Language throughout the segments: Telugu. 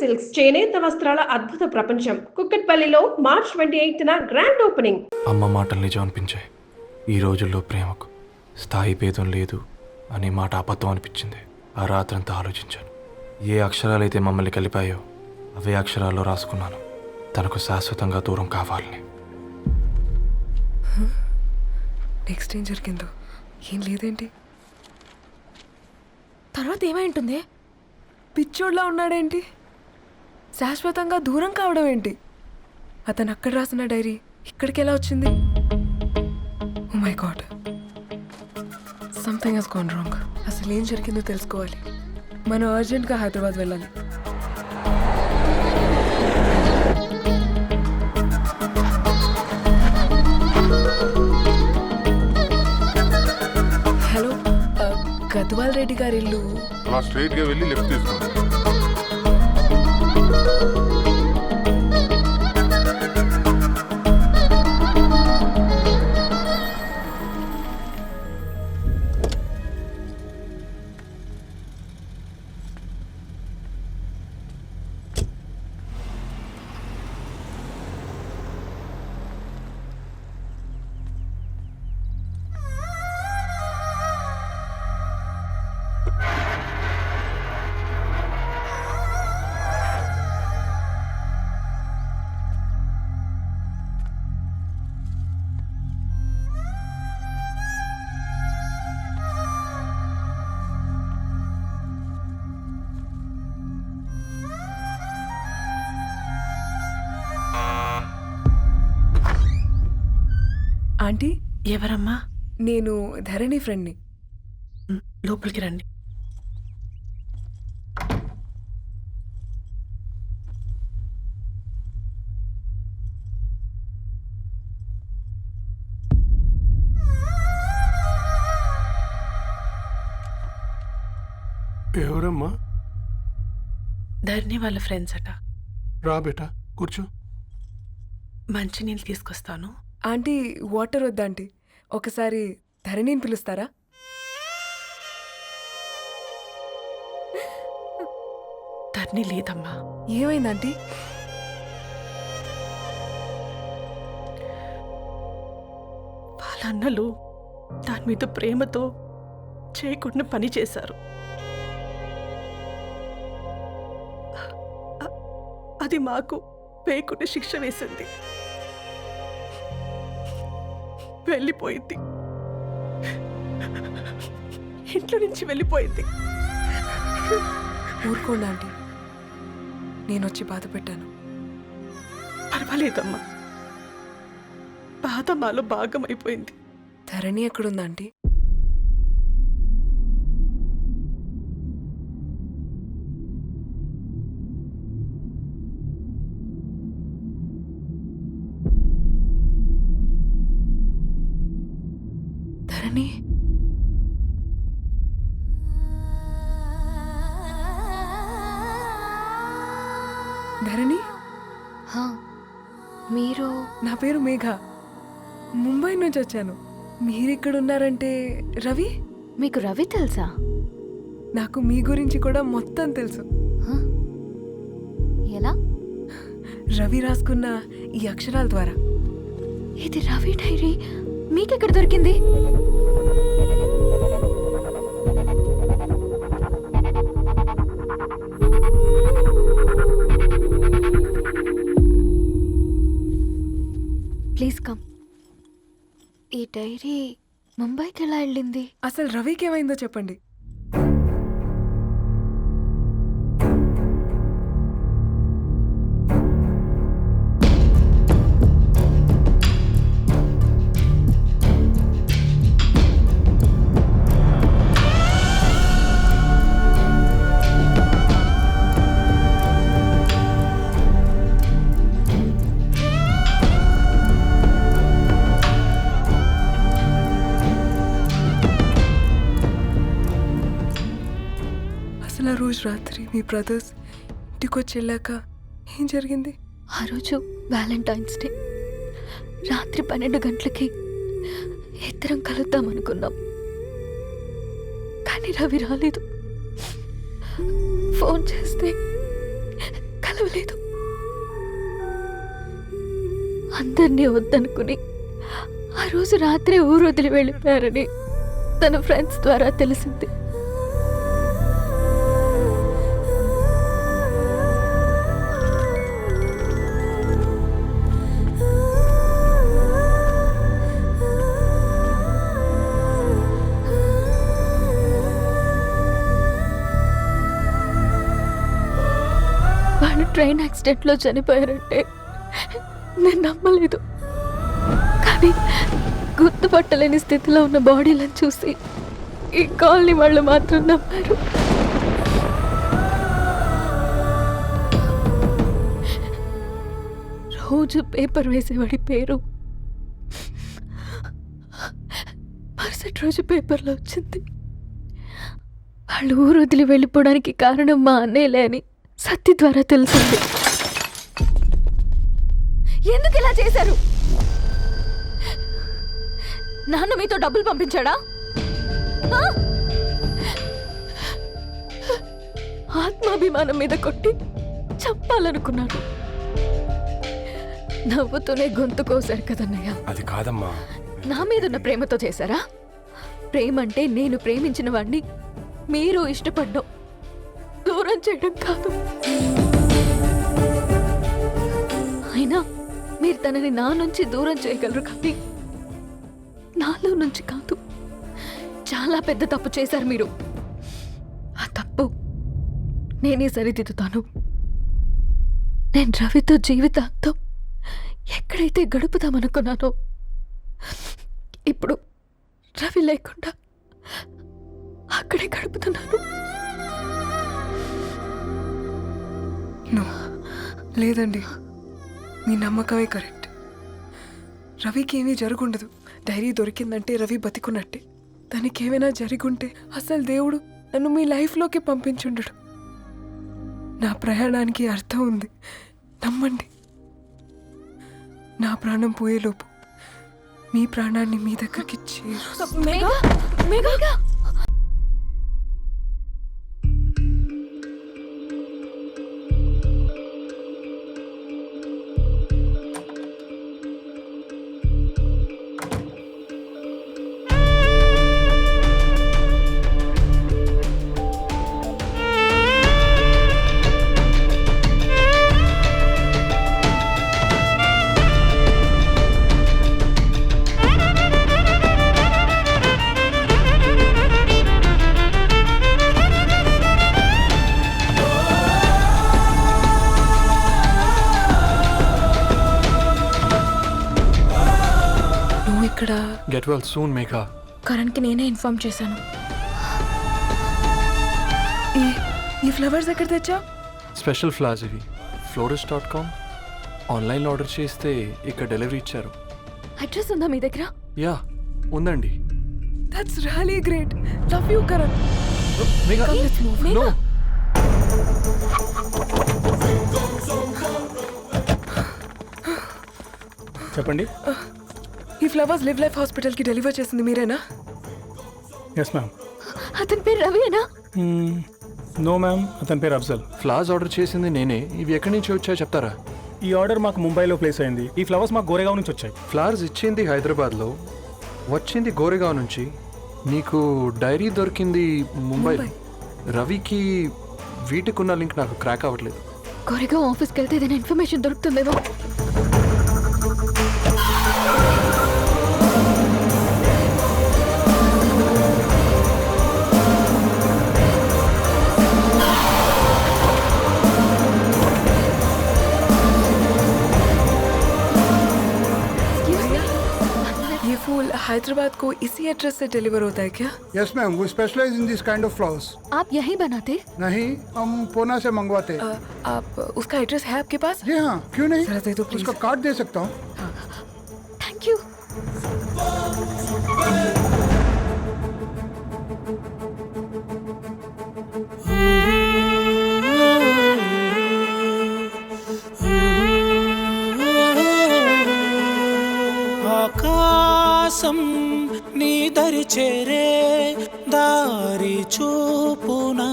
సిల్క్స్ చేనేత వస్త్రాల అద్భుత ప్రపంచం. కుక్కట్పల్లిలో మార్చ్ 28న గ్రాండ్ ఓపెనింగ్. అమ్మ మాటలు నిజం అనిపించాయి. ఈ రోజుల్లో ప్రేమకు స్థాయి భేదం లేదు అనే మాట అబద్ధం అనిపించింది. ఆ రాత్రంతా ఆలోచించాను. ఏ అక్షరాలైతే మమ్మల్ని కలిపాయో అవే అక్షరాల్లో రాసుకున్నాను, తనకు శాశ్వతంగా దూరం కావాలని. నెక్స్ట్ ఏం జరిగిందో ఏం లేదేంటి? తర్వాత ఏమై ఉంటుంది? పిచ్చోడ్లా ఉన్నాడేంటి? శాశ్వతంగా దూరం కావడం ఏంటి? అతను అక్కడ రాసిన డైరీ ఇక్కడికి ఎలా వచ్చింది? Oh my god, something has gone wrong. అసలు ఏం జరిగిందో తెలుసుకోవాలి. మనం అర్జెంట్గా హైదరాబాద్ వెళ్ళాలి. హలో, గద్వాల్ రెడ్డి గారి ఇల్లు అలా స్ట్రైట్ గా వెళ్ళి లెఫ్ట్ తీసుకోండి. ఆంటీ, ఎవరమ్మా? నేను ధరణి ఫ్రెండ్ని. లోపలికి రండి. ఎవరమ్మా? ధరణి వాళ్ళ ఫ్రెండ్స్ అట. రా బేటా, కూర్చో. మంచినీళ్ళు తీసుకొస్తాను. ఆంటీ, వాటర్ వద్దా ఆంటీ? ఒకసారి ధరణిని పిలుస్తారా? ధరణి లేదమ్మా. ఏమైంది ఆంటీ? వాళ్ళ అన్నలు దాని మీద ప్రేమతో చేయకుండా పని చేశారు. అది మాకు వేయకుండా శిక్ష వేసింది. వెళ్ళిపోయింది, ఇంట్లో నుంచి వెళ్ళిపోయింది. ఊరుకోండి ఆంటీ, నేను వచ్చి బాధ పెట్టాను. పర్వాలేదమ్మా, బాధ మాలో భాగం అయిపోయింది. ధరణి ఎక్కడుందా ఆంటీ? ధరణి, ధరణి, మీరు? నా పేరు మేఘ, ముంబై నుంచి వచ్చాను. మీరిక్కడున్నారంటే రవి? మీకు రవి తెలుసా? నాకు మీ గురించి కూడా మొత్తం తెలుసు. ఎలా? రవి రాసుకున్న ఈ అక్షరాల ద్వారా. ఇది రవి డైరీ మీకెక్కడ దొరికింది? Please come. ఈ డైరీ ముంబైకి ఎలా వెళ్ళింది? అసలు రవికి ఏమైందో చెప్పండి. అసలు ఆ రోజు రాత్రి మీ బ్రదర్స్ ఇంటికి వచ్చి వెళ్ళాక ఏం జరిగింది? ఆ రోజు వ్యాలంటైన్స్ డే రాత్రి 12 గంటలకి ఇద్దరం కలుద్దాం అనుకున్నాం. కానీ రవి రాలేదు. ఫోన్ చేస్తే తెలీదు. అందరినీ వద్దనుకుని ఆ రోజు రాత్రి ఊరు వదిలి వెళ్ళిపోయారని తన ఫ్రెండ్స్ ద్వారా తెలిసింది. వాళ్ళు ట్రైన్ యాక్సిడెంట్లో చనిపోయారంటే నేను నమ్మలేదు. కానీ గుర్తుపట్టలేని స్థితిలో ఉన్న బాడీలను చూసి ఈ కాలనీ వాళ్ళు మాత్రం నమ్మారు. రోజు పేపర్ వేసేవాడి పేరు మరుసటి రోజు పేపర్లో వచ్చింది. వాళ్ళు ఊరు వదిలి వెళ్ళిపోవడానికి కారణం మా అన్నయ్యలే అని సత్య ద్వారా తెలిసింది. ఎందుకు ఇలా చేశారు? నాన్న మీతో డబ్బులు పంపించాడా? ఆత్మాభిమానం మీద కొట్టి చంపాలనుకున్నాడు. నవ్వుతూనే గొంతు కోసారు కదన్నయ్య. అది కాదమ్మా. నా మీదున్న ప్రేమతో చేశారా? ప్రేమంటే నేను ప్రేమించిన వాడిని మీరు ఇష్టపడ్డం, దూరం చేయడం కాదు. అయినా మీరు తనని నా నుంచి దూరం చేయగలరు కానీ నాలో నుంచి కాదు. చాలా పెద్ద తప్పు చేశారు మీరు. ఆ తప్పు నేనే సరిదిద్దుతాను. నేను రవితో జీవితాంతం ఎక్కడైతే గడుపుదామనుకున్నానో ఇప్పుడు రవి లేకుండా అక్కడే గడుపుతున్నాను. లేదండి, మీ నమ్మకమే కరెక్ట్. రవికి ఏమీ జరుగుండదు. డైరీ దొరికిందంటే రవి బతికున్నట్టే. తనకి ఏమైనా జరుగుంటే అసలు దేవుడు నన్ను మీ లైఫ్లోకి పంపించుండడు. నా ప్రయాణానికి అర్థం ఉంది, నమ్మండి. నా ప్రాణం పోయేలోపు మీ ప్రాణాన్ని మీ దగ్గరికి ఇక్కడ గెట్ వెల్ సూన్ మేఘా. కరణ్కి నేనే ఇన్ఫార్మ్ చేశాను. ఈ ఫ్లవర్స్ ఎక్కడ తెచ్చా? స్పెషల్ ఫ్లవర్స్ ఇవి. florist.com ఆన్లైన్లో ఆర్డర్ చేస్తే ఇక్కడ డెలివరీ ఇచ్చారు. అడ్రస్ ఉందా మీ దగ్గర? యా ఉందండి. That's really great. Love you Karan. Megha no. చెప్పండి. ఈ ఫ్లవర్స్ లివ్ లైఫ్ హాస్పిటల్కి డెలివర్ చేసింది మీరేనా? Yes ma'am. అతని పేరు రవియేనా? నో మ్యామ్, అతని పేరు అఫ్జల్. ఫ్లవర్స్ ఆర్డర్ చేసింది నేనే. ఇవి ఎక్కడి నుంచి వచ్చాయో చెప్తారా? ఈ ఆర్డర్ మాకు ముంబైలో ప్లేస్ అయింది. ఈ ఫ్లవర్స్ మాకు గోరేగావ్ నుంచి వచ్చాయి. ఫ్లవర్స్ ఇచ్చింది హైదరాబాద్లో, వచ్చింది గోరేగావ్ నుంచి. నీకు డైరీ దొరికింది ముంబైలో. రవికి వీటికున్న లింక్ నాకు క్రాక్ అవ్వట్లేదు. గోరేగావ్ ఆఫీస్కి వెళ్తే ఏదైనా ఇన్ఫర్మేషన్ దొరుకుతుందేమో. फूल हैदराबाद को इसी एड्रेस से डिलीवर होता है क्या? यस मैम, वो specialise in this kind of flowers. आप यहीं बनाते? नहीं, हम पूना से मंगवाते. आप उसका एड्रेस है आपके पास? जी हाँ, क्यों नहीं. जरा दे दो प्लीज. उसका कार्ड दे सकता हूँ. Thank you. ఆకాశం నీ దరి చేరే దారి చూపునా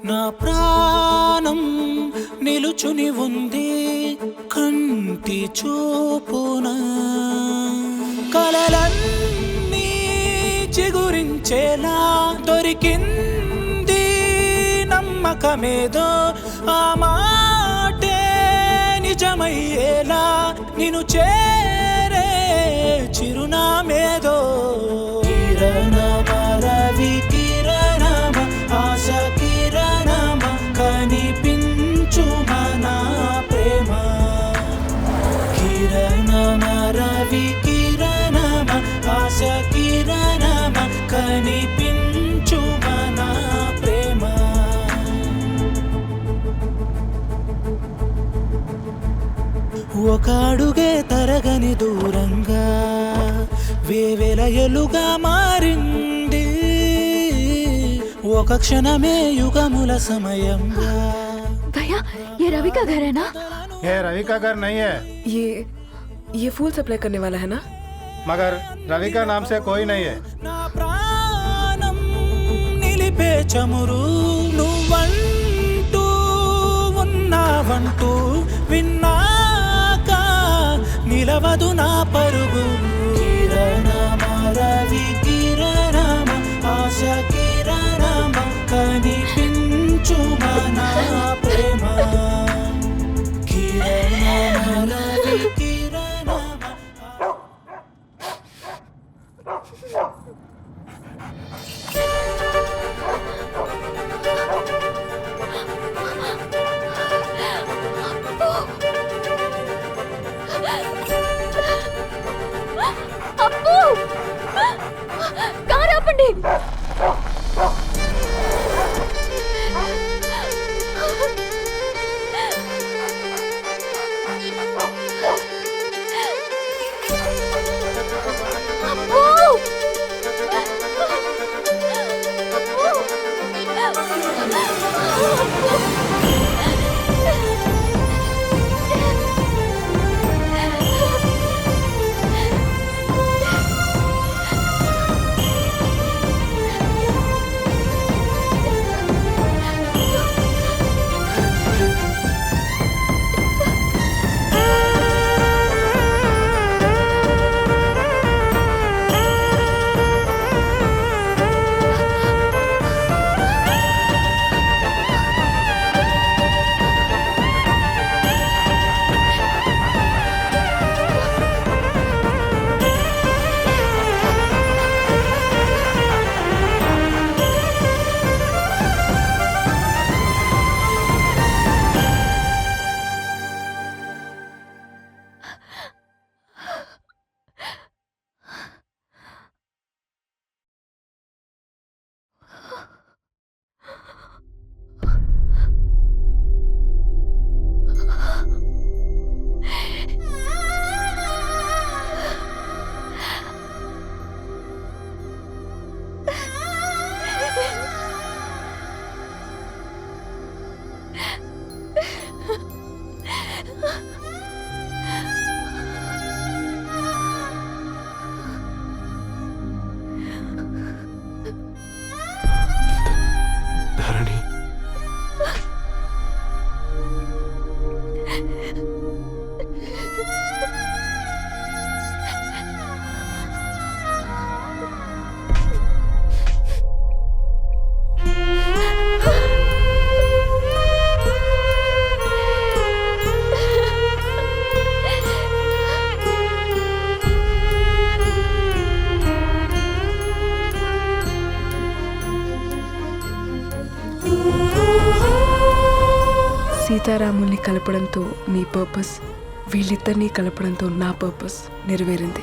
నా ప్రాణం నిలుచుని ఉంది కంటి చూపున కలలన్నీ చిగురించేలా దొరికింది నమ్మకమేదో ఆ మాటే నిజమయ్యేలా నిన్ను చేరే చిరునామేదో కిరణమ రవి కిరణమ ఆశ కిరణమ కనిపించు మన ప్రేమ కిరణమ రవి కిరణమ ఆశ కిరణమ కనిపించు మన ప్రేమ ఒక అడుగే తరగని దూరంగా వేవేల ఎలుగా మారింది ఒక క్షణమే యుగముల సమయంగా भैया ये रवि का घर है ना? ये रवि का घर नहीं है, ये फूल सप्लाई करने वाला है ना? मगर रवि का नाम से कोई नहीं है। నా ప్రాణం నిలిపే చమురు నువ్వంటూ ఉన్నావంటూ విన్నాక నిలవదు నా పరుగు కిరణమ రవి కిరణమ ఆశ కిరణమ కనిపించు మన ప్రేమ కిరణమ రవి కిరణమ అప్పు కారు ఆపండి. అప్పు! ధరణి సీతారాముల్ని కలపడంతో నీ పర్పస్, వీళ్ళిద్దరినీ కలపడంతో నా పర్పస్ నెరవేరింది.